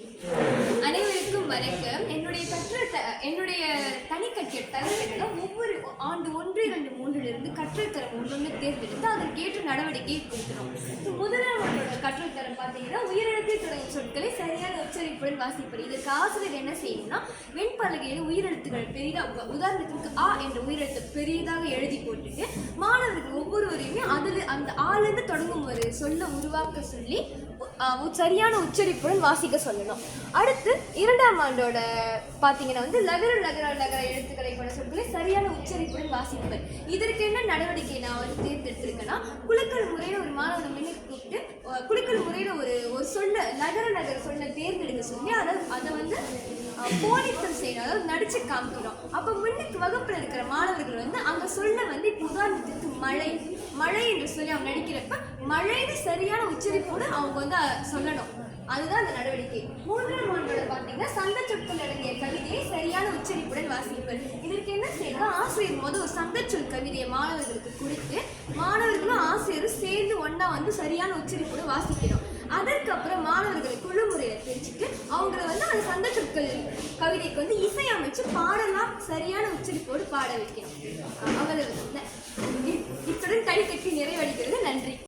அனைவருக்கும் வணக்கம். என்னுடைய தனிக்கட்டிய தலைவர்கள் ஒவ்வொரு ஆண்டு 1, 2, 3 கற்றல் தரம் ஒன்று தேர்ந்தெடுத்து அதற்கேற்ற நடவடிக்கையை கொடுக்கிறோம். முதலாம் ஆண்டோட கற்றல் தரம் பார்த்தீங்கன்னா உயிரெழுத்தில் தொடங்கும் சொற்களை சரியான உச்சரிப்புடன் வாசிப்பது. இதற்கு ஆசிரியர் என்ன செய்யணும்னா வெண்பலகையில் உயிரெழுத்துக்கள் பெரிதாக, உதாரணத்துக்கு ஆ என்ற உயிரெழுத்தை பெரிதாக எழுதி போட்டுட்டு மாணவர்கள் ஒவ்வொருவரையுமே அதில் அந்த ஆளுந்து தொடங்கும் ஒரு சொல்ல உருவாக்க சொல்லி சரியான உச்சரிப்புடன் வாசிக்க சொல்லணும். அடுத்து 2ஆம் ஆண்டோட பார்த்தீங்கன்னா லகர லகர லகர எழுத்துக்களை கொண்ட சொற்களை சரியான உச்சரிப்புடன் வாசிப்பது. இதற்கு என்ன நடவடிக்கை நான் தேர்ந்தெடுத்திருக்கேன்னா, குலுக்கல் முறையில் ஒரு மாணவனை முன்னுக்கு கூப்பிட்டு குலுக்கல் முறையில் ஒரு சொல்ல லகர லகர சொல்ல தேர்ந்தெடுக்க சொல்லி அதை போனித்தம் செய்யணும், அதாவது நடிச்சு காமிக்கிறோம். அப்போ முன்னுக்கு வகுப்பில் இருக்கிற மாணவர்கள் அந்த சொல்ல இப்போ உதாரணத்துக்கு மழை என்று சொல்லி அவங்க நடிக்கிறப்ப மழைன்னு சரியான உச்சரிப்போடு அவங்க சொல்லணும். அதுதான் அந்த நடவடிக்கை. 3ஆம் ஆண்டோட பார்த்தீங்கன்னா சந்த சொற்கள் அடங்கிய கவிதையை சரியான உச்சரிப்புடன் வாசிப்பது. இதற்கு என்ன செய்யணும், ஆசிரியர் ஒரு சந்த சொல் கவிதையை மாணவர்களுக்கு கொடுத்து மாணவர்களும் ஆசிரியரும் சேர்ந்து ஒன்றா சரியான உச்சரிப்புடன் வாசிக்கணும். அதற்கப்புறம் மாணவர்களை குழு முறையில் பிரிச்சுட்டு அவங்கள அந்த சந்த சொற்கள் கவிதைக்கு இசையமைச்சு பாடலாம் சரியான உச்சரிப்போடு பாட வைக்கணும். அவ்வளவு இத்துடன் தனிக்கட்டி நிறைவடைகிறது.